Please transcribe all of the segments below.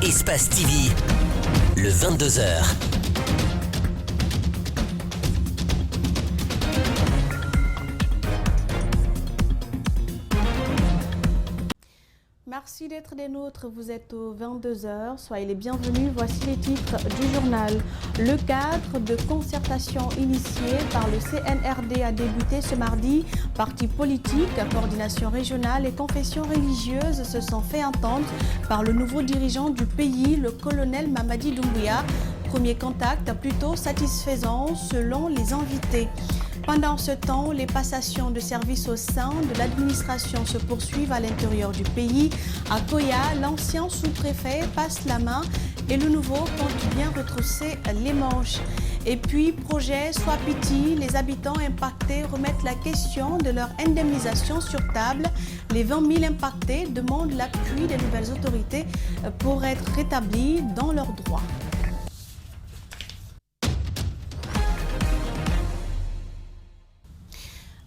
Espace TV, le 22h. Merci d'être des nôtres, vous êtes aux 22h, soyez les bienvenus, voici les titres du journal. Le cadre de concertation initié par le CNRD a débuté ce mardi. Partis politiques, coordination régionale et confessions religieuses se sont fait entendre par le nouveau dirigeant du pays, le colonel Mamadi Doumbouya. Premier contact plutôt satisfaisant selon les invités. Pendant ce temps, les passations de services au sein de l'administration se poursuivent à l'intérieur du pays. À Koya, l'ancien sous-préfet passe la main et le nouveau compte bien retrousser les manches. Et puis, projet Swapiti, les habitants impactés remettent la question de leur indemnisation sur table. Les 20 000 impactés demandent l'appui des nouvelles autorités pour être rétablis dans leurs droits.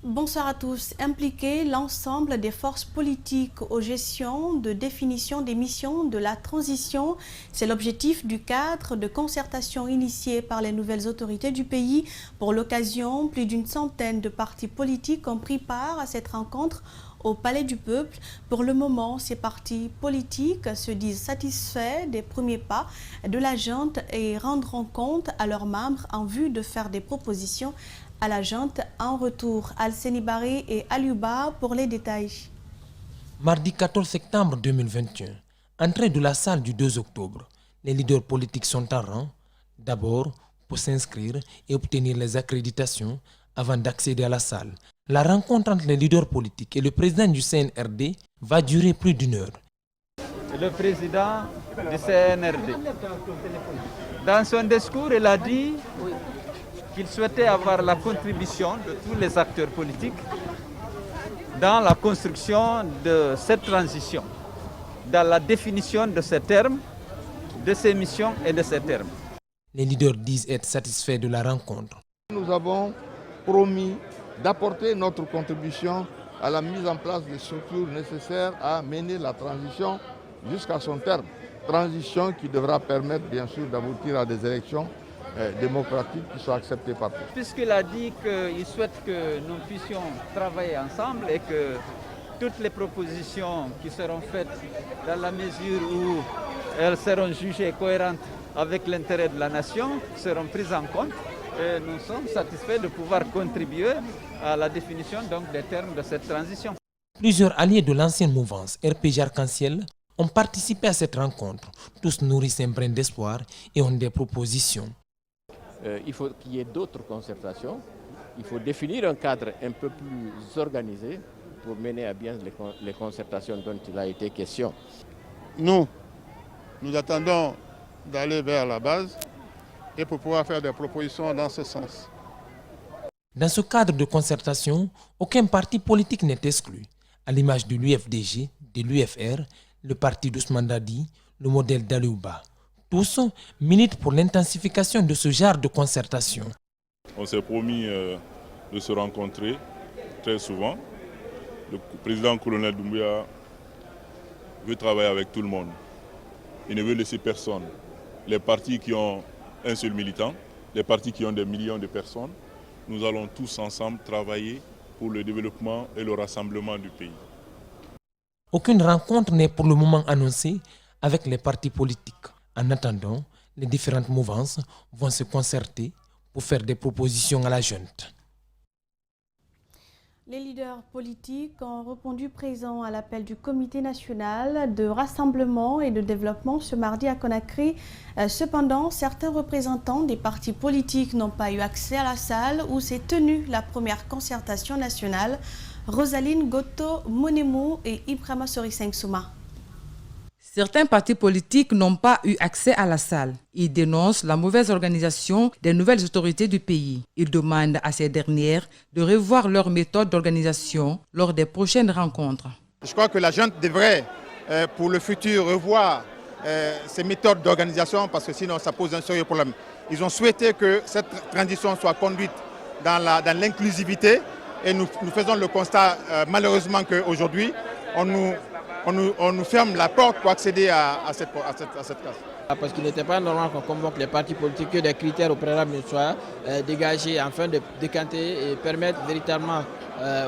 Bonsoir à tous. Impliquer l'ensemble des forces politiques aux gestions de définition des missions de la transition, c'est l'objectif du cadre de concertation initié par les nouvelles autorités du pays. Pour l'occasion, plus d'une centaine de partis politiques ont pris part à cette rencontre au Palais du Peuple. Pour le moment, ces partis politiques se disent satisfaits des premiers pas de la junte et rendront compte à leurs membres en vue de faire des propositions à la junte en retour. Al-Seni Baré et Aliouba pour les détails. Mardi 14 septembre 2021, entrée de la salle du 2 octobre, les leaders politiques sont en rang, d'abord pour s'inscrire et obtenir les accréditations avant d'accéder à la salle. La rencontre entre les leaders politiques et le président du CNRD va durer plus d'une heure. Le président du CNRD, dans son discours, il a dit qu'il souhaitait avoir la contribution de tous les acteurs politiques dans la construction de cette transition, dans la définition de ces termes, de ces missions et de ces termes. Les leaders disent être satisfaits de la rencontre. Nous avons promis d'apporter notre contribution à la mise en place des structures nécessaires à mener la transition jusqu'à son terme. Transition qui devra permettre bien sûr d'aboutir à des élections démocratiques qui soient acceptées par tous. Puisqu'il a dit qu'il souhaite que nous puissions travailler ensemble et que toutes les propositions qui seront faites dans la mesure où elles seront jugées cohérentes avec l'intérêt de la nation seront prises en compte. Et nous sommes satisfaits de pouvoir contribuer à la définition donc, des termes de cette transition. Plusieurs alliés de l'ancienne mouvance RPG Arc-en-Ciel ont participé à cette rencontre. Tous nourrissent un brin d'espoir et ont des propositions. Il faut qu'il y ait d'autres concertations. Il faut définir un cadre un peu plus organisé pour mener à bien les concertations dont il a été question. Nous attendons d'aller vers la base et pour pouvoir faire des propositions dans ce sens. Dans ce cadre de concertation, aucun parti politique n'est exclu, à l'image de l'UFDG, de l'UFR, le parti d'Ousmane Dadi, le modèle d'Aliouba. Tous militent pour l'intensification de ce genre de concertation. On s'est promis de se rencontrer très souvent. Le président colonel Doumbouya veut travailler avec tout le monde. Il ne veut laisser personne. Les partis qui ont un seul militant, les partis qui ont des millions de personnes, nous allons tous ensemble travailler pour le développement et le rassemblement du pays. Aucune rencontre n'est pour le moment annoncée avec les partis politiques. En attendant, les différentes mouvances vont se concerter pour faire des propositions à la junte. Les leaders politiques ont répondu présents à l'appel du Comité national de rassemblement et de développement ce mardi à Conakry. Cependant, certains représentants des partis politiques n'ont pas eu accès à la salle où s'est tenue la première concertation nationale. Rosaline Goto-Monemou et Ibrahima Soriseng-Souma. Certains partis politiques n'ont pas eu accès à la salle. Ils dénoncent la mauvaise organisation des nouvelles autorités du pays. Ils demandent à ces dernières de revoir leur méthode d'organisation lors des prochaines rencontres. Je crois que la junte devrait, pour le futur, revoir ses méthodes d'organisation parce que sinon ça pose un sérieux problème. Ils ont souhaité que cette transition soit conduite dans l'inclusivité et nous faisons le constat malheureusement qu'aujourd'hui on nous on nous ferme la porte pour accéder à cette classe. Parce qu'il n'était pas normal qu'on convoque les partis politiques, que des critères au préalable ne soient dégagés afin de décanter et permettre véritablement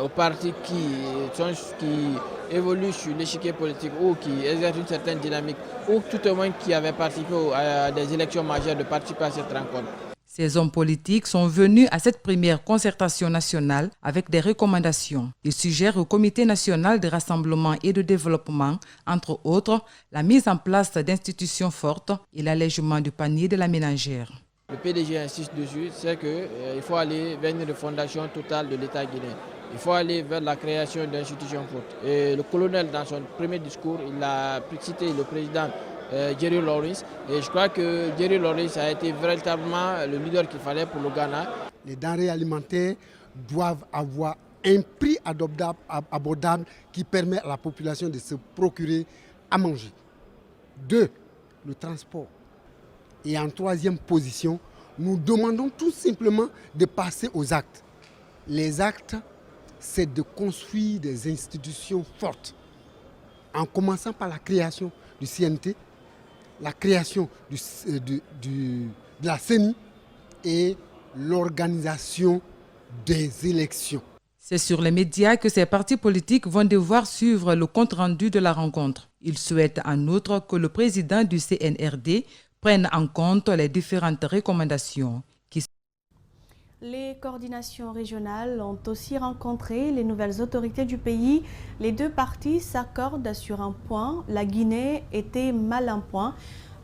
aux partis qui évoluent sur l'échiquier politique ou qui exercent une certaine dynamique ou tout au moins qui avaient participé à des élections majeures de participer à cette rencontre. Ces hommes politiques sont venus à cette première concertation nationale avec des recommandations. Ils suggèrent au Comité national de rassemblement et de développement, entre autres, la mise en place d'institutions fortes et l'allègement du panier de la ménagère. Le PDG insiste dessus, c'est qu'il faut aller vers une refondation totale de l'État guinéen. Il faut aller vers la création d'institutions fortes. Et le colonel, dans son premier discours, il a cité le président Jerry Lawrence. Et je crois que Jerry Lawrence a été véritablement le leader qu'il fallait pour le Ghana. Les denrées alimentaires doivent avoir un prix abordable qui permet à la population de se procurer à manger. 2, le transport. Et en troisième position, nous demandons tout simplement de passer aux actes. Les actes, c'est de construire des institutions fortes, en commençant par la création du CNT, la création de la CENI et l'organisation des élections. C'est sur les médias que ces partis politiques vont devoir suivre le compte-rendu de la rencontre. Ils souhaitent en outre que le président du CNRD prenne en compte les différentes recommandations. Les coordinations régionales ont aussi rencontré les nouvelles autorités du pays. Les deux parties s'accordent sur un point. La Guinée était mal en point.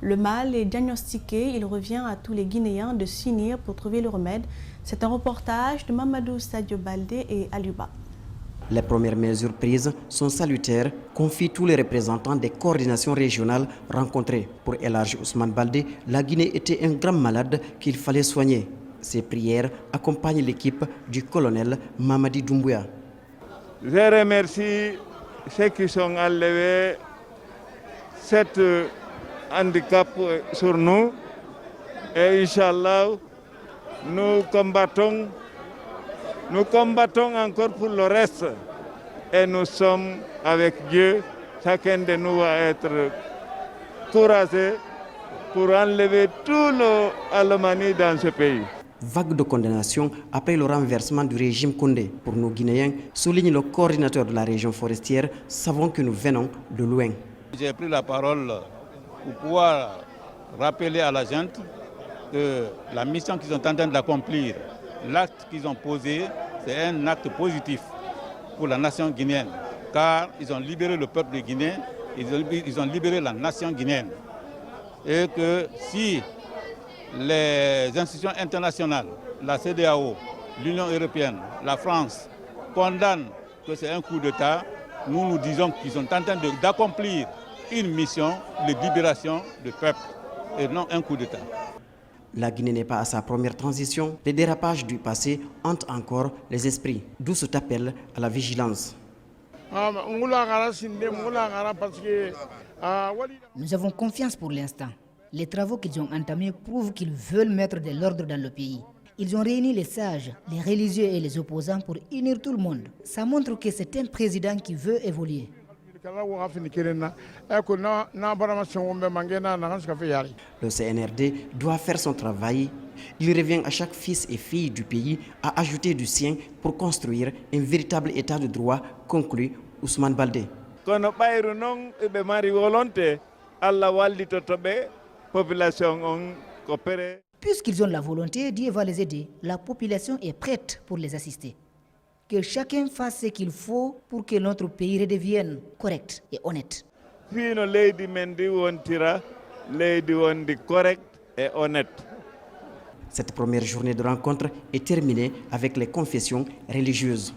Le mal est diagnostiqué. Il revient à tous les Guinéens de s'unir pour trouver le remède. C'est un reportage de Mamadou Sadio Baldé et Aluba. Les premières mesures prises sont salutaires, confient tous les représentants des coordinations régionales rencontrées. Pour Elhadji Ousmane Baldé, la Guinée était un grand malade qu'il fallait soigner. Ces prières accompagnent l'équipe du colonel Mamadi Doumbouya. Je remercie ceux qui sont enlevés cet handicap sur nous et Inch'Allah, nous combattons encore pour le reste et nous sommes avec Dieu. Chacun de nous va être courageux pour enlever tout l'Allemagne dans ce pays. Vague de condamnation après le renversement du régime Condé. Pour nos Guinéens, souligne le coordinateur de la région forestière, savons que nous venons de loin. J'ai pris la parole pour pouvoir rappeler à la gente que la mission qu'ils sont en train d'accomplir, l'acte qu'ils ont posé, c'est un acte positif pour la nation guinéenne. Car ils ont libéré le peuple guinéen, ils ont libéré la nation guinéenne. Et que si les institutions internationales, la CEDEAO, l'Union européenne, la France condamnent que c'est un coup d'État, nous disons qu'ils sont en train d'accomplir une mission de libération du peuple et non un coup d'État. La Guinée n'est pas à sa première transition. Les dérapages du passé hantent encore les esprits, d'où cet appel à la vigilance. Nous avons confiance pour l'instant. Les travaux qu'ils ont entamés prouvent qu'ils veulent mettre de l'ordre dans le pays. Ils ont réuni les sages, les religieux et les opposants pour unir tout le monde. Ça montre que c'est un président qui veut évoluer. Le CNRD doit faire son travail. Il revient à chaque fils et fille du pays à ajouter du sien pour construire un véritable état de droit, conclut Ousmane Baldé. Puisqu'ils ont la volonté, Dieu va les aider. La population est prête pour les assister. Que chacun fasse ce qu'il faut pour que notre pays redevienne correct et honnête. Cette première journée de rencontre est terminée avec les confessions religieuses.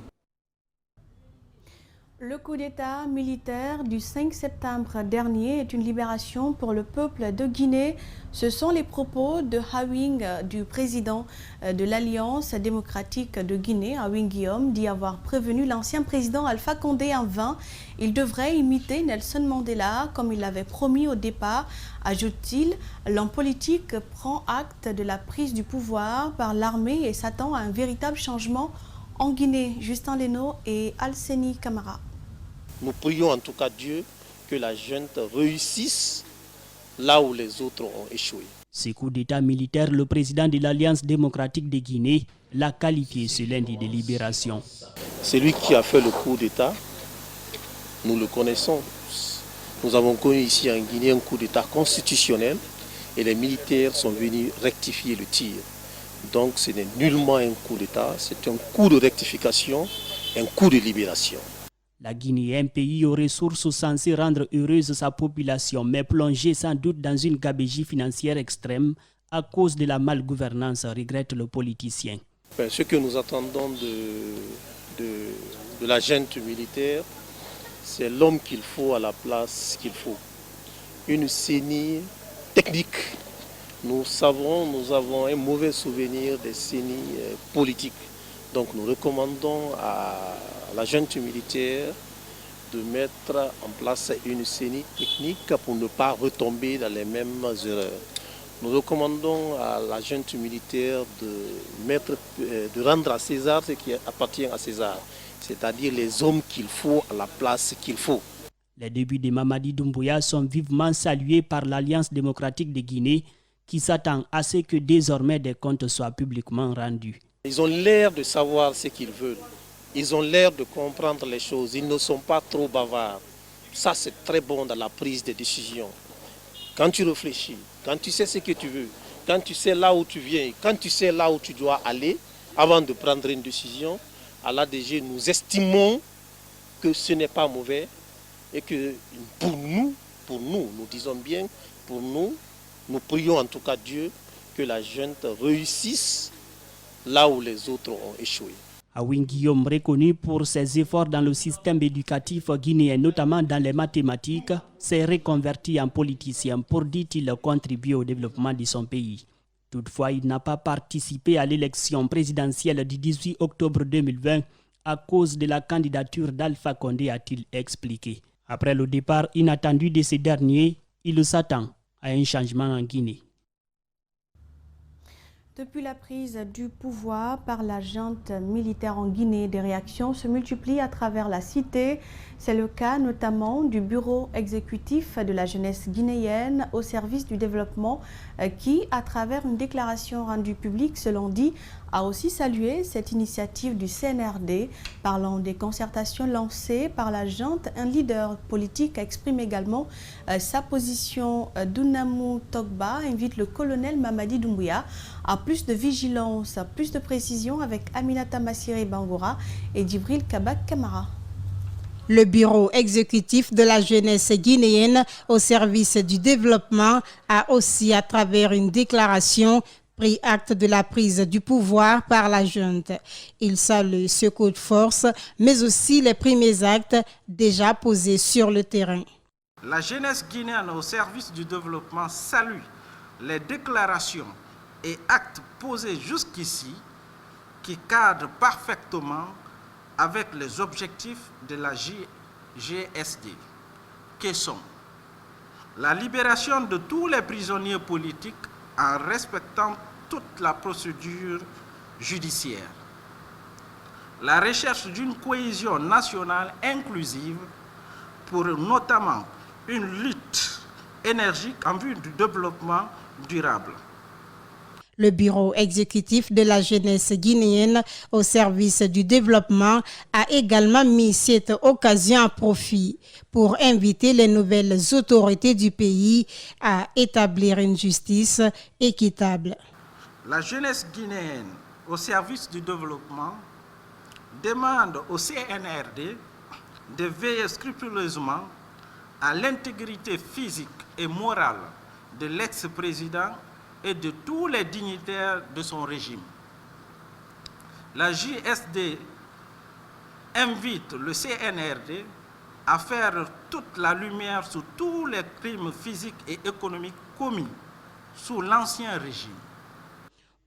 Le coup d'État militaire du 5 septembre dernier est une libération pour le peuple de Guinée. Ce sont les propos de Hawing, du président de l'Alliance démocratique de Guinée, Hawing Guillaume, d'y avoir prévenu l'ancien président Alpha Condé en vain. Il devrait imiter Nelson Mandela comme il l'avait promis au départ. Ajoute-t-il, l'homme politique prend acte de la prise du pouvoir par l'armée et s'attend à un véritable changement en Guinée. Justin Leno et Alseni Camara. Nous prions en tout cas Dieu que la junte réussisse là où les autres ont échoué. Ce coup d'État militaire, le président de l'Alliance démocratique de Guinée l'a qualifié ce lundi de libération. Celui qui a fait le coup d'État, nous le connaissons. Nous avons connu ici en Guinée un coup d'État constitutionnel et les militaires sont venus rectifier le tir. Donc ce n'est nullement un coup d'État, c'est un coup de rectification, un coup de libération. La Guinée, un pays aux ressources censé rendre heureuse sa population, mais plongée sans doute dans une gabegie financière extrême à cause de la malgouvernance, regrette le politicien. Ce que nous attendons de la junte militaire, c'est l'homme qu'il faut à la place qu'il faut. Une CENI technique. Nous avons un mauvais souvenir des CENI politiques. Donc nous recommandons à la junte militaire de mettre en place une CENI technique pour ne pas retomber dans les mêmes erreurs. Nous recommandons à la junte militaire de rendre à César ce qui appartient à César, c'est-à-dire les hommes qu'il faut à la place qu'il faut. Les débuts de Mamadi Doumbouya sont vivement salués par l'Alliance démocratique de Guinée qui s'attend à ce que désormais des comptes soient publiquement rendus. Ils ont l'air de savoir ce qu'ils veulent. Ils ont l'air de comprendre les choses. Ils ne sont pas trop bavards. Ça, c'est très bon dans la prise de décision. Quand tu réfléchis, quand tu sais ce que tu veux, quand tu sais là où tu viens, quand tu sais là où tu dois aller, avant de prendre une décision, à l'ADG, nous estimons que ce n'est pas mauvais et que pour nous, nous disons bien, pour nous prions en tout cas Dieu que la junte réussisse là où les autres ont échoué. Awin Guillaume, reconnu pour ses efforts dans le système éducatif guinéen, notamment dans les mathématiques, s'est reconverti en politicien pour, dit-il, contribuer au développement de son pays. Toutefois, il n'a pas participé à l'élection présidentielle du 18 octobre 2020 à cause de la candidature d'Alpha Condé, a-t-il expliqué. Après le départ inattendu de ce dernier, il s'attend à un changement en Guinée. Depuis la prise du pouvoir par la junte militaire en Guinée, des réactions se multiplient à travers la cité. C'est le cas notamment du bureau exécutif de la jeunesse guinéenne au service du développement qui, à travers une déclaration rendue publique ce lundi, a aussi salué cette initiative du CNRD. Parlant des concertations lancées par la junte, un leader politique a exprimé également sa position. Dunamou Togba invite le colonel Mamadi Doumbouya à plus de vigilance, à plus de précision avec Aminata Massiré Bangoura et Djibril Kabak Kamara. Le bureau exécutif de la jeunesse guinéenne au service du développement a aussi, à travers une déclaration, pris acte de la prise du pouvoir par la junte. Il salue ce coup de force, mais aussi les premiers actes déjà posés sur le terrain. La jeunesse guinéenne au service du développement salue les déclarations et actes posés jusqu'ici qui cadrent parfaitement avec les objectifs de la JGSD, qui sont la libération de tous les prisonniers politiques en respectant toute la procédure judiciaire, la recherche d'une cohésion nationale inclusive pour notamment une lutte énergique en vue du développement durable. Le bureau exécutif de la jeunesse guinéenne au service du développement a également mis cette occasion à profit pour inviter les nouvelles autorités du pays à établir une justice équitable. La jeunesse guinéenne au service du développement demande au CNRD de veiller scrupuleusement à l'intégrité physique et morale de l'ex-président et de tous les dignitaires de son régime. La JSD invite le CNRD à faire toute la lumière sur tous les crimes physiques et économiques commis sous l'ancien régime.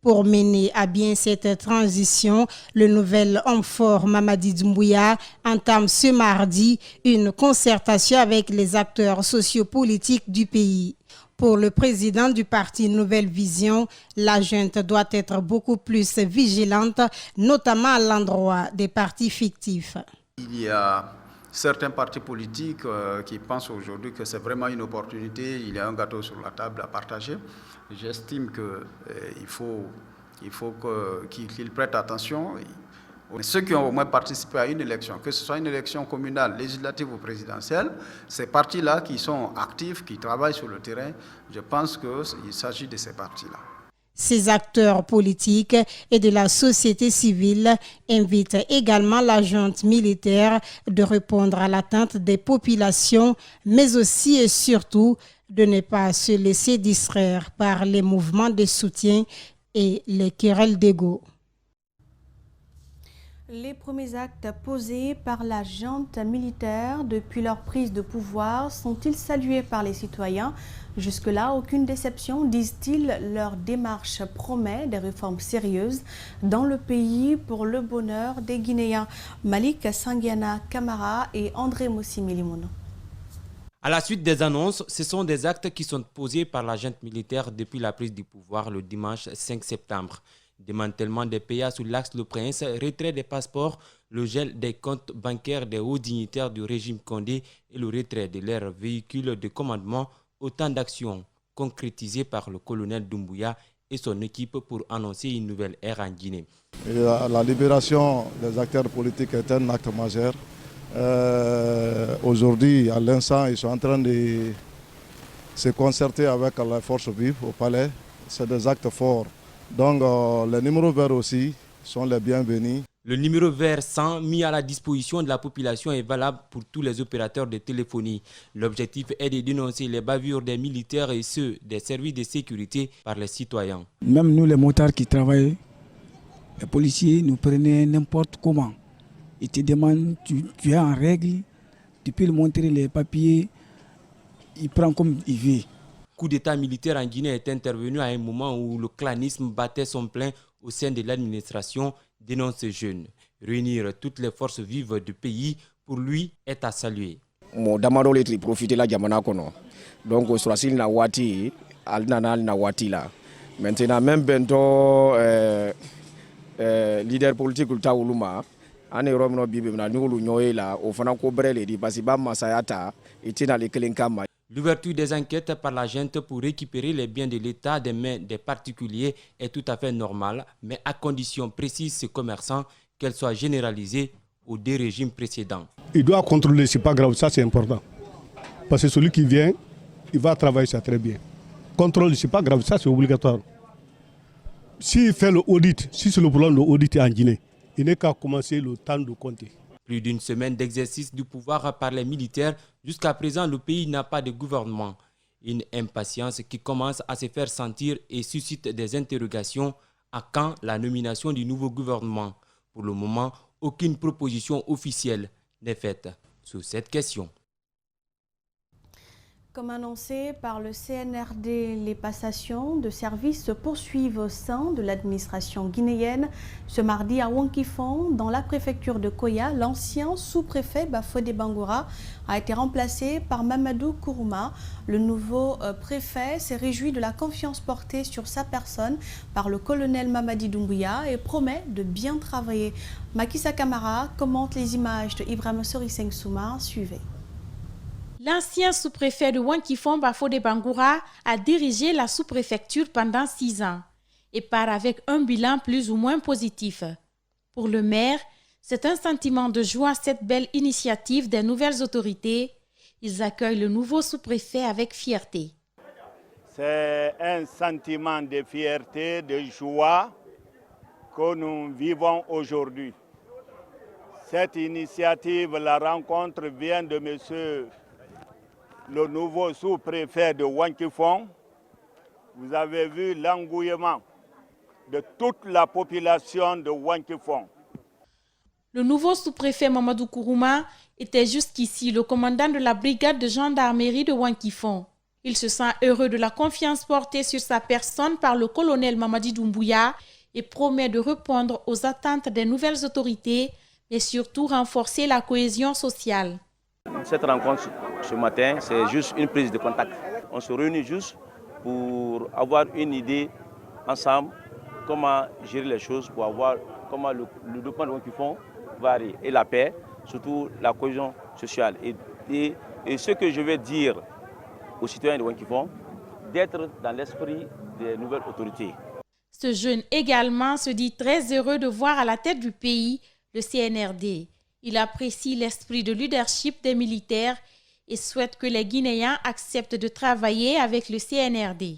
Pour mener à bien cette transition, le nouvel homme fort Mamadi Doumbouya entame ce mardi une concertation avec les acteurs sociopolitiques du pays. Pour le président du parti Nouvelle Vision, la junte doit être beaucoup plus vigilante, notamment à l'endroit des partis fictifs. Il y a certains partis politiques qui pensent aujourd'hui que c'est vraiment une opportunité, il y a un gâteau sur la table à partager. J'estime qu'il faut qu'ils prêtent attention. Ceux qui ont au moins participé à une élection, que ce soit une élection communale, législative ou présidentielle, ces partis-là qui sont actifs, qui travaillent sur le terrain, je pense qu'il s'agit de ces partis-là. Ces acteurs politiques et de la société civile invitent également la junte militaire de répondre à l'attente des populations, mais aussi et surtout de ne pas se laisser distraire par les mouvements de soutien et les querelles d'ego. Les premiers actes posés par la junte militaire depuis leur prise de pouvoir sont-ils salués par les citoyens? Jusque-là, aucune déception, disent-ils. Leur démarche promet des réformes sérieuses dans le pays pour le bonheur des Guinéens. Malik Sangiana Kamara et André Mossi-Milimono. À la suite des annonces, ce sont des actes qui sont posés par la junte militaire depuis la prise du pouvoir le dimanche 5 septembre. Démantèlement des PA sous l'axe Le Prince, retrait des passeports, le gel des comptes bancaires des hauts dignitaires du régime Condé et le retrait de leurs véhicules de commandement, autant d'actions concrétisées par le colonel Doumbouya et son équipe pour annoncer une nouvelle ère en Guinée. La libération des acteurs politiques est un acte majeur. Aujourd'hui, à l'instant, ils sont en train de se concerter avec les forces vives au palais. C'est des actes forts. Donc les numéros verts aussi sont les bienvenus. Le numéro vert 100 mis à la disposition de la population est valable pour tous les opérateurs de téléphonie. L'objectif est de dénoncer les bavures des militaires et ceux des services de sécurité par les citoyens. Même nous les motards qui travaillent, les policiers nous prenaient n'importe comment. Ils te demandent, tu es en règle, tu peux lui montrer les papiers, il prend comme il veut. Coup d'état militaire en Guinée est intervenu à un moment où le clanisme battait son plein au sein de l'administration, dénonce ce jeune. Réunir toutes les forces vives du pays, pour lui, est à saluer. Donc, sur wati, là. Maintenant, même bento leader politique ou taouluma, en Europe, l'ouverture des enquêtes par la junte pour récupérer les biens de l'État des mains des particuliers est tout à fait normale, mais à condition précise ces commerçants qu'elle soit généralisée aux deux régimes précédents. Il doit contrôler, c'est pas grave, ça c'est important. Parce que celui qui vient, il va travailler ça très bien. Contrôle, c'est pas grave, ça c'est obligatoire. S'il fait le audit, si c'est le problème de l'audit en Guinée, il n'est qu'à commencer le temps de compter. Plus d'une semaine d'exercice du pouvoir par les militaires, jusqu'à présent le pays n'a pas de gouvernement. Une impatience qui commence à se faire sentir et suscite des interrogations. À quand la nomination du nouveau gouvernement? Pour le moment, aucune proposition officielle n'est faite sur cette question. Comme annoncé par le CNRD, les passations de services se poursuivent au sein de l'administration guinéenne. Ce mardi à Wankifong, dans la préfecture de Koya, l'ancien sous-préfet Bafodé Bangoura a été remplacé par Mamadou Kourouma. Le nouveau préfet s'est réjoui de la confiance portée sur sa personne par le colonel Mamadi Doumbouya et promet de bien travailler. Makissa Kamara commente les images de Ibrahim Soriseng Souma. Suivez. L'ancien sous-préfet de Wankifong, Bafodé Bangoura, a dirigé la sous-préfecture pendant 6 ans et part avec un bilan plus ou moins positif. Pour le maire, c'est un sentiment de joie cette belle initiative des nouvelles autorités. Ils accueillent le nouveau sous-préfet avec fierté. C'est un sentiment de fierté, de joie que nous vivons aujourd'hui. Cette initiative, la rencontre vient de monsieur le nouveau sous-préfet de Wankifong. Vous avez vu l'engouement de toute la population de Wankifong. Le nouveau sous-préfet Mamadou Kourouma était jusqu'ici le commandant de la brigade de gendarmerie de Wankifong. Il se sent heureux de la confiance portée sur sa personne par le colonel Mamadi Doumbouya et promet de répondre aux attentes des nouvelles autorités et surtout renforcer la cohésion sociale. Cette rencontre ce matin, c'est juste une prise de contact. On se réunit juste pour avoir une idée ensemble comment gérer les choses, pour avoir comment le développement de Wankifong va aller. Et la paix, surtout la cohésion social. Et ce que je vais dire aux citoyens de Wankifong, d'être dans l'esprit des nouvelles autorités. Ce jeune également se dit très heureux de voir à la tête du pays le CNRD. Il apprécie l'esprit de leadership des militaires et souhaite que les Guinéens acceptent de travailler avec le CNRD.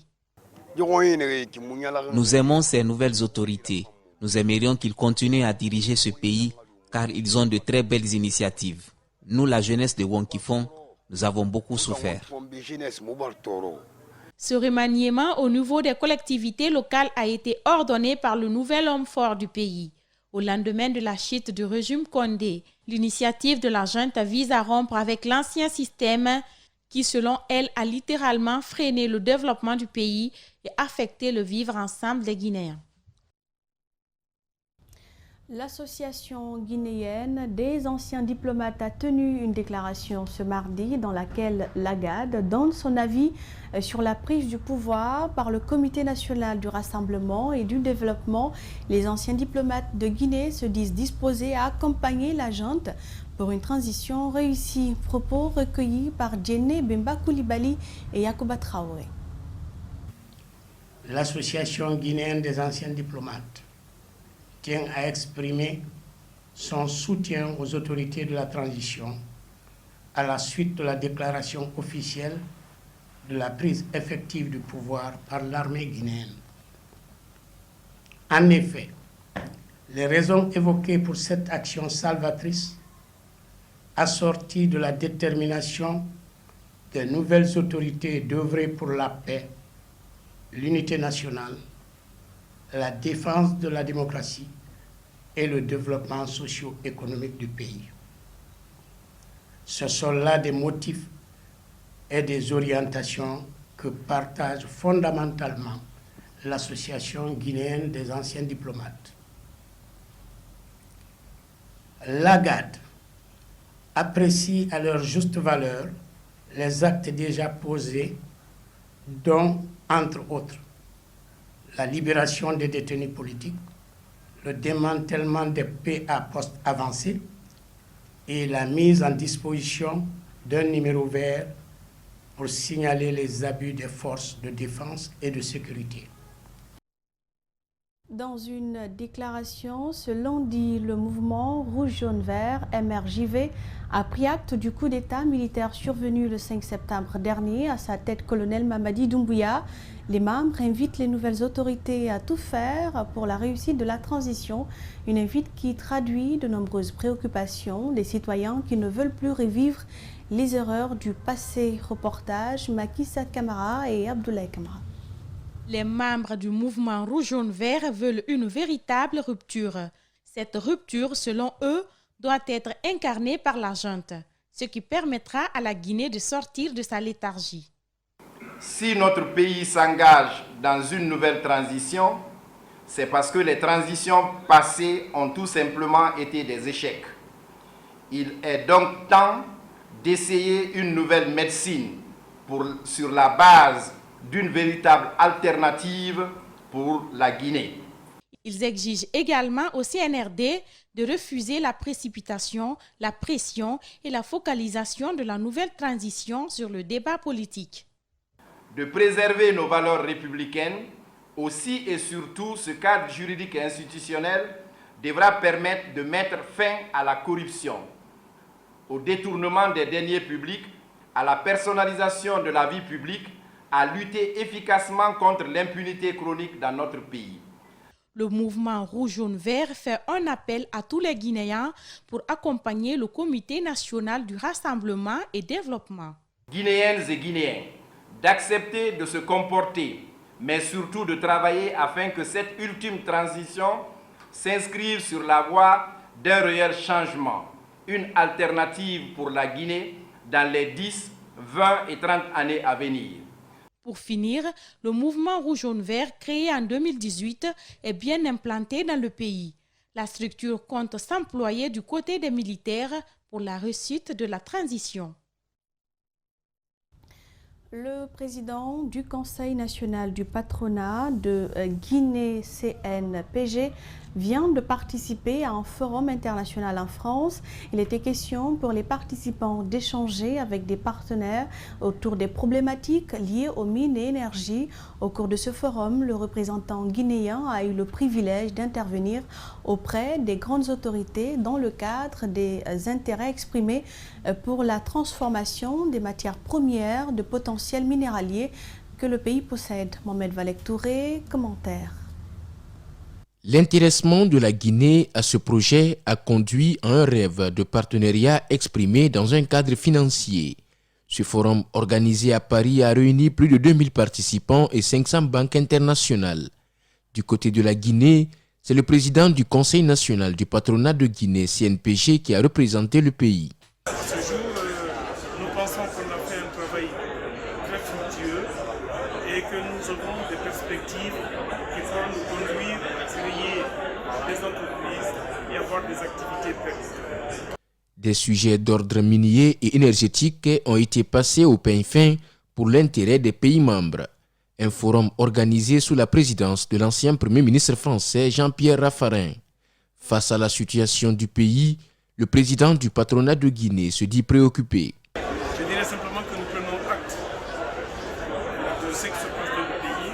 Nous aimons ces nouvelles autorités. Nous aimerions qu'ils continuent à diriger ce pays car ils ont de très belles initiatives. Nous, la jeunesse de Wankifong, nous avons beaucoup souffert. Ce remaniement au niveau des collectivités locales a été ordonné par le nouvel homme fort du pays. Au lendemain de la chute du régime Condé, l'initiative de la junte vise à rompre avec l'ancien système qui, selon elle, a littéralement freiné le développement du pays et affecté le vivre ensemble des Guinéens. L'association guinéenne des anciens diplomates a tenu une déclaration ce mardi dans laquelle l'AGAD donne son avis sur la prise du pouvoir par le Comité national du rassemblement et du développement. Les anciens diplomates de Guinée se disent disposés à accompagner la junte pour une transition réussie. Propos recueillis par Djene Bemba Koulibaly et Yacouba Traoré. L'association guinéenne des anciens diplomates tient à exprimer son soutien aux autorités de la transition à la suite de la déclaration officielle de la prise effective du pouvoir par l'armée guinéenne. En effet, les raisons évoquées pour cette action salvatrice, assortie de la détermination des nouvelles autorités d'œuvrer pour la paix, l'unité nationale, la défense de la démocratie et le développement socio-économique du pays. Ce sont là des motifs et des orientations que partage fondamentalement l'Association guinéenne des anciens diplomates. L'AGAD apprécie à leur juste valeur les actes déjà posés, dont, entre autres, la libération des détenus politiques, le démantèlement des PA post-avancés et la mise en disposition d'un numéro vert pour signaler les abus des forces de défense et de sécurité. Dans une déclaration, ce lundi, le mouvement Rouge-Jaune-Vert, MRJV, a pris acte du coup d'État militaire survenu le 5 septembre dernier. À sa tête, colonel Mamadi Doumbouya. Les membres invitent les nouvelles autorités à tout faire pour la réussite de la transition. Une invite qui traduit de nombreuses préoccupations des citoyens qui ne veulent plus revivre les erreurs du passé. Reportage Macky Sall Camara et Abdoulaye Camara. Les membres du mouvement Rouge-Jaune-Vert veulent une véritable rupture. Cette rupture, selon eux, doit être incarnée par la junte, ce qui permettra à la Guinée de sortir de sa léthargie. Si notre pays s'engage dans une nouvelle transition, c'est parce que les transitions passées ont tout simplement été des échecs. Il est donc temps d'essayer une nouvelle médecine sur la base d'une véritable alternative pour la Guinée. Ils exigent également au CNRD de refuser la précipitation, la pression et la focalisation de la nouvelle transition sur le débat politique. De préserver nos valeurs républicaines, aussi et surtout ce cadre juridique et institutionnel devra permettre de mettre fin à la corruption, au détournement des deniers publics, à la personnalisation de la vie publique, à lutter efficacement contre l'impunité chronique dans notre pays. Le mouvement Rouge-Jaune-Vert fait un appel à tous les Guinéens pour accompagner le Comité national du rassemblement et développement. Guinéennes et Guinéens, d'accepter de se comporter, mais surtout de travailler afin que cette ultime transition s'inscrive sur la voie d'un réel changement, une alternative pour la Guinée dans les 10, 20 et 30 années à venir. Pour finir, le mouvement Rouge-Jaune-Vert, créé en 2018, est bien implanté dans le pays. La structure compte s'employer du côté des militaires pour la réussite de la transition. Le président du Conseil national du patronat de Guinée CNPG vient de participer à un forum international en France. Il était question pour les participants d'échanger avec des partenaires autour des problématiques liées aux mines et énergies. Au cours de ce forum, le représentant guinéen a eu le privilège d'intervenir auprès des grandes autorités dans le cadre des intérêts exprimés pour la transformation des matières premières de potentiel minéralier que le pays possède. Mohamed Valek Touré, commentaire. L'intéressement de la Guinée à ce projet a conduit à un rêve de partenariat exprimé dans un cadre financier. Ce forum organisé à Paris a réuni plus de 2000 participants et 500 banques internationales. Du côté de la Guinée, c'est le président du Conseil national du patronat de Guinée, CNPG, qui a représenté le pays. À ce jour, nous pensons qu'on a fait un travail très fructueux et que nous avons des perspectives qui vont nous conduire à créer des entreprises et avoir des activités pérennes. Des sujets d'ordre minier et énergétique ont été passés au peigne fin pour l'intérêt des pays membres. Un forum organisé sous la présidence de l'ancien Premier ministre français Jean-Pierre Raffarin. Face à la situation du pays, le président du patronat de Guinée se dit préoccupé. Je dirais simplement que nous prenons acte de ce qui se passe dans le pays.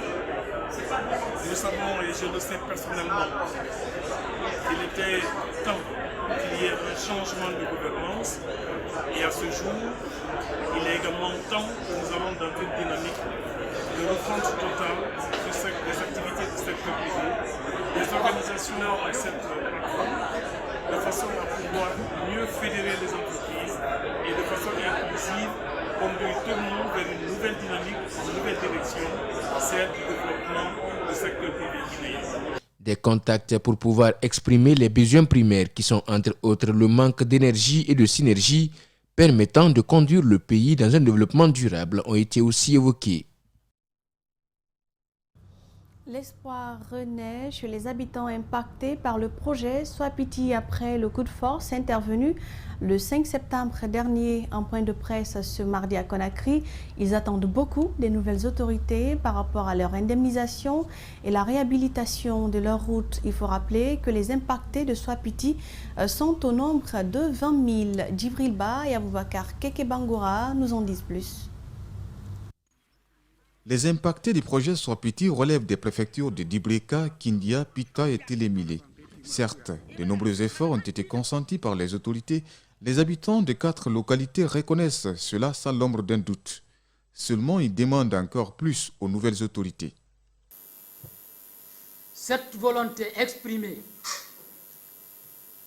Nous savons, et je le sais personnellement, qu'il était temps qu'il y ait un changement de gouvernance. Et à ce jour, il est également temps que nous allons dans une dynamique de refonte totale des activités du secteur privé, des organisations de cette plateforme, de façon à pouvoir mieux fédérer les entreprises et de façon inclusive conduire tout le monde vers une nouvelle dynamique, une nouvelle direction, celle du développement du secteur privé guinéen. Des contacts pour pouvoir exprimer les besoins primaires qui sont entre autres le manque d'énergie et de synergie permettant de conduire le pays dans un développement durable ont été aussi évoqués. L'espoir renaît chez les habitants impactés par le projet Swapiti après le coup de force intervenu le 5 septembre dernier en point de presse ce mardi à Conakry. Ils attendent beaucoup des nouvelles autorités par rapport à leur indemnisation et la réhabilitation de leur route. Il faut rappeler que les impactés de Swapiti sont au nombre de 20 000. Djibril Ba et Aboubakar Kekebangoura nous en disent plus. Les impactés du projet Swapiti relèvent des préfectures de Dibrika, Kindia, Pita et Télémilé. Certes, de nombreux efforts ont été consentis par les autorités. Les habitants de 4 localités reconnaissent cela sans l'ombre d'un doute. Seulement, ils demandent encore plus aux nouvelles autorités. Cette volonté exprimée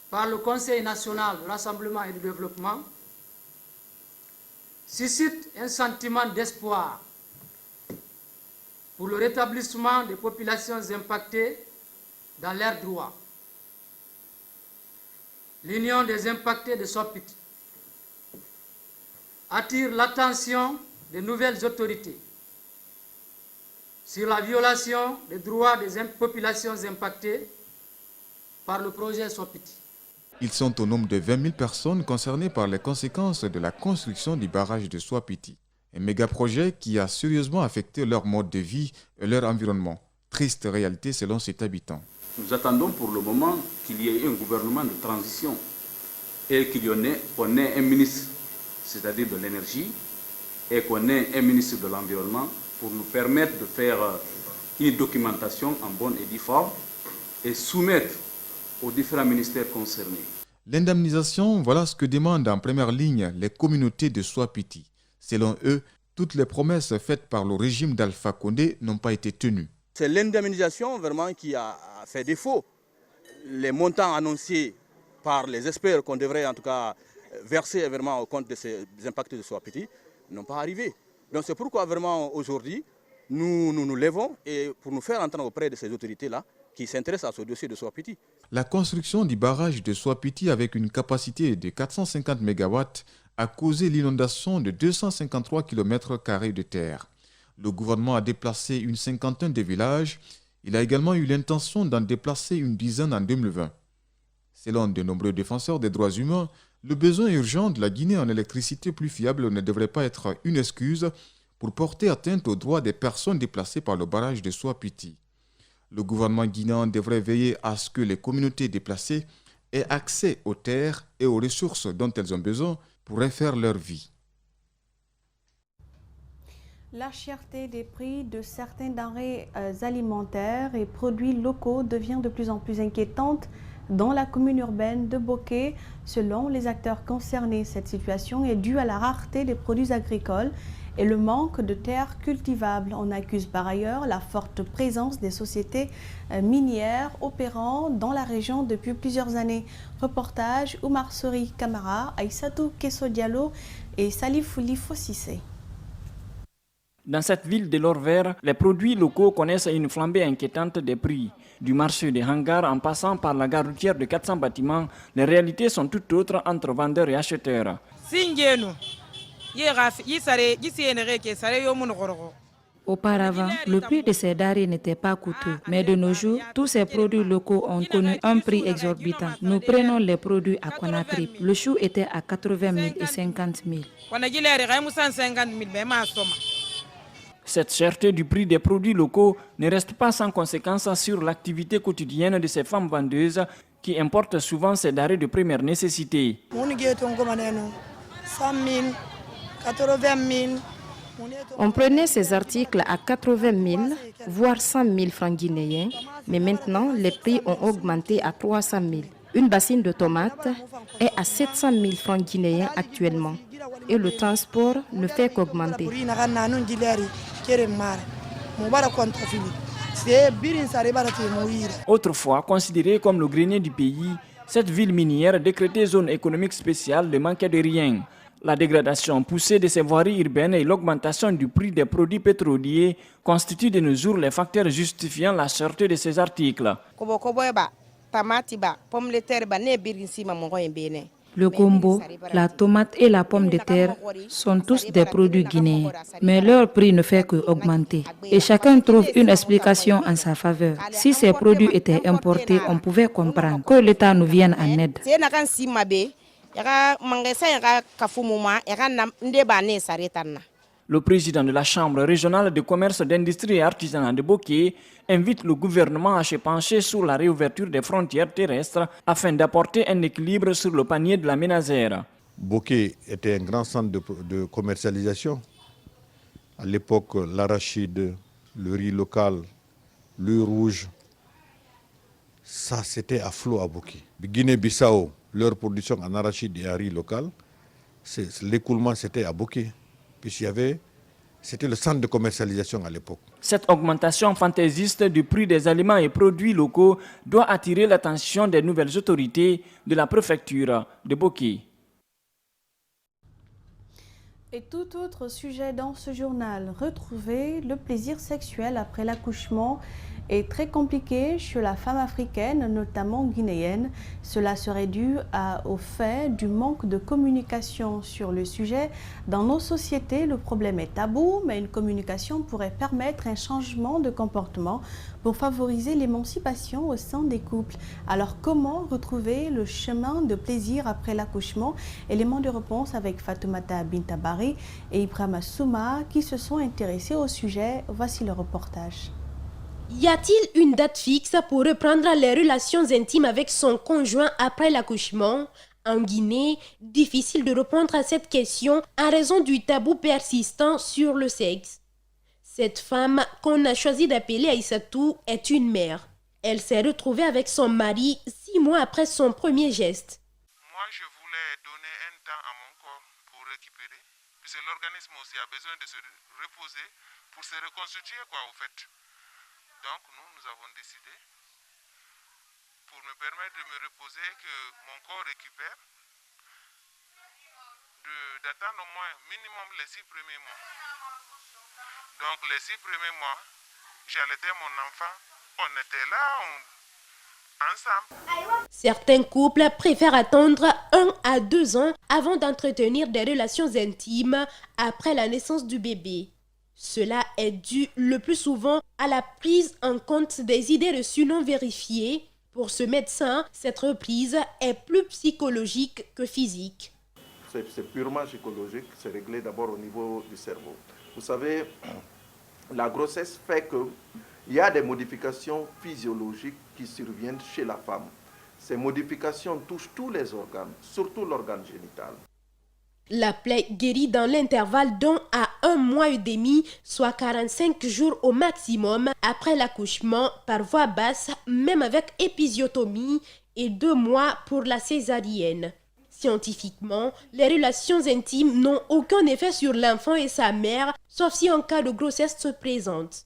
par le Conseil national de rassemblement et de développement suscite un sentiment d'espoir pour le rétablissement des populations impactées dans leurs droits. L'Union des impactés de Swapiti attire l'attention des nouvelles autorités sur la violation des droits des populations impactées par le projet Swapiti. Ils sont au nombre de 20 000 personnes concernées par les conséquences de la construction du barrage de Swapiti. Un méga-projet qui a sérieusement affecté leur mode de vie et leur environnement. Triste réalité selon cet habitant. Nous attendons pour le moment qu'il y ait un gouvernement de transition et qu'on ait un ministre, c'est-à-dire de l'énergie, et qu'on ait un ministre de l'environnement pour nous permettre de faire une documentation en bonne et due forme et soumettre aux différents ministères concernés. L'indemnisation, voilà ce que demandent en première ligne les communautés de Swapiti. Selon eux, toutes les promesses faites par le régime d'Alpha Condé n'ont pas été tenues. C'est l'indemnisation vraiment qui a fait défaut. Les montants annoncés par les experts qu'on devrait en tout cas verser vraiment au compte de ces impacts de Swapiti n'ont pas arrivé. Donc c'est pourquoi vraiment aujourd'hui nous nous levons et pour nous faire entendre auprès de ces autorités-là qui s'intéressent à ce dossier de Swapiti. La construction du barrage de Swapiti avec une capacité de 450 MW a causé l'inondation de 253 km² de terre. Le gouvernement a déplacé une cinquantaine de villages. Il a également eu l'intention d'en déplacer une dizaine en 2020. Selon de nombreux défenseurs des droits humains, le besoin urgent de la Guinée en électricité plus fiable ne devrait pas être une excuse pour porter atteinte aux droits des personnes déplacées par le barrage de Soapiti. Le gouvernement guinéen devrait veiller à ce que les communautés déplacées aient accès aux terres et aux ressources dont elles ont besoin pour refaire leur vie. La cherté des prix de certains denrées alimentaires et produits locaux devient de plus en plus inquiétante dans la commune urbaine de Boké. Selon les acteurs concernés, cette situation est due à la rareté des produits agricoles et le manque de terres cultivables. On accuse par ailleurs la forte présence des sociétés minières opérant dans la région depuis plusieurs années. Reportage Oumar Sori Kamara, Aïssatou Kesso Diallo et Salifouli Fossissé. Dans cette ville de l'Or-Vert, les produits locaux connaissent une flambée inquiétante des prix. Du marché des hangars en passant par la gare routière de 400 bâtiments, les réalités sont tout autres entre vendeurs et acheteurs. Auparavant, le prix de ces denrées n'était pas coûteux, mais de nos jours, tous ces produits locaux ont connu un prix exorbitant. Nous prenons les produits à Conakry. Le chou était à 80 000 et 50 000. Cette cherté du prix des produits locaux ne reste pas sans conséquence sur l'activité quotidienne de ces femmes vendeuses qui importent souvent ces denrées de première nécessité. 100 000, 80 000. On prenait ces articles à 80 000, voire 100 000 francs guinéens, mais maintenant les prix ont augmenté à 300 000. Une bassine de tomates est à 700 000 francs guinéens actuellement et le transport ne fait qu'augmenter. Autrefois considérée comme le grenier du pays, cette ville minière décrétée zone économique spéciale ne manquait de rien. La dégradation poussée de ces voiries urbaines et l'augmentation du prix des produits pétroliers constituent de nos jours les facteurs justifiant la cherté de ces articles. Le gombo, la tomate et la pomme de terre sont tous des produits guinéens, mais leur prix ne fait qu'augmenter. Et chacun trouve une explication en sa faveur. Si ces produits étaient importés, on pouvait comprendre que l'État nous vienne en aide. Le président de la Chambre régionale de commerce, d'industrie et artisanat de Boké invite le gouvernement à se pencher sur la réouverture des frontières terrestres afin d'apporter un équilibre sur le panier de la ménagère. Boké était un grand centre de commercialisation. À l'époque, l'arachide, le riz local, le rouge, ça c'était à flot à Boké. Guinée-Bissau, leur production en arachide et en riz local, l'écoulement c'était à Boké. C'était le centre de commercialisation à l'époque. Cette augmentation fantaisiste du prix des aliments et produits locaux doit attirer l'attention des nouvelles autorités de la préfecture de Boké. Et tout autre sujet dans ce journal, retrouver le plaisir sexuel après l'accouchement est très compliqué chez la femme africaine, notamment guinéenne. Cela serait dû au fait du manque de communication sur le sujet. Dans nos sociétés, le problème est tabou, mais une communication pourrait permettre un changement de comportement pour favoriser l'émancipation au sein des couples. Alors comment retrouver le chemin de plaisir après l'accouchement? Élément de réponse avec Fatoumata Bintabari et Ibrahima Souma qui se sont intéressés au sujet. Voici le reportage. Y a-t-il une date fixe pour reprendre les relations intimes avec son conjoint après l'accouchement? En Guinée, difficile de répondre à cette question en raison du tabou persistant sur le sexe. Cette femme qu'on a choisi d'appeler Aïssatou est une mère. Elle s'est retrouvée avec son mari 6 mois après son premier geste. Moi, je voulais donner un temps à mon corps pour récupérer, puisque l'organisme aussi a besoin de se reposer pour se reconstituer, au fait. Donc, nous avons décidé, pour me permettre de me reposer, que mon corps récupère, d'attendre au moins minimum les 6 premiers mois. Donc, les 6 premiers mois, j'allaitais mon enfant, on était là, ensemble. Certains couples préfèrent attendre 1 à 2 ans avant d'entretenir des relations intimes après la naissance du bébé. Cela est dû le plus souvent à la prise en compte des idées reçues non vérifiées. Pour ce médecin, cette reprise est plus psychologique que physique. C'est purement psychologique, c'est réglé d'abord au niveau du cerveau. Vous savez, la grossesse fait qu'il y a des modifications physiologiques qui surviennent chez la femme. Ces modifications touchent tous les organes, surtout l'organe génital. La plaie guérit dans l'intervalle d'un à 1 mois et demi, soit 45 jours au maximum après l'accouchement par voie basse, même avec épisiotomie, et 2 mois pour la césarienne. Scientifiquement, les relations intimes n'ont aucun effet sur l'enfant et sa mère, sauf si un cas de grossesse se présente.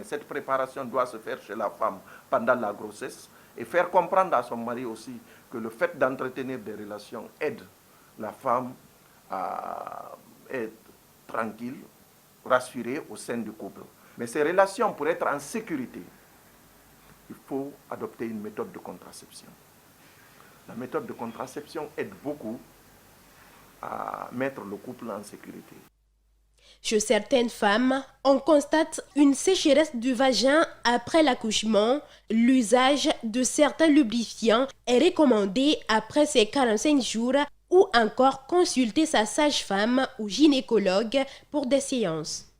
Cette préparation doit se faire chez la femme pendant la grossesse et faire comprendre à son mari aussi que le fait d'entretenir des relations aide la femme à être tranquille, rassurée au sein du couple. Mais ces relations, pour être en sécurité, il faut adopter une méthode de contraception. La méthode de contraception aide beaucoup à mettre le couple en sécurité. Chez certaines femmes, on constate une sécheresse du vagin après l'accouchement. L'usage de certains lubrifiants est recommandé après ces 45 jours ou encore consulter sa sage-femme ou gynécologue pour des séances.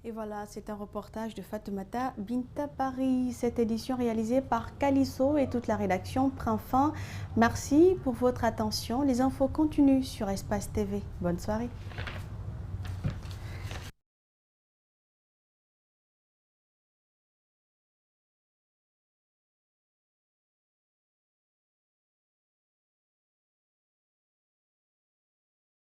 Et voilà, c'est un reportage de Fatoumata Binta Paris. Cette édition réalisée par Calisso et toute la rédaction prend fin. Merci pour votre attention. Les infos continuent sur Espace TV. Bonne soirée.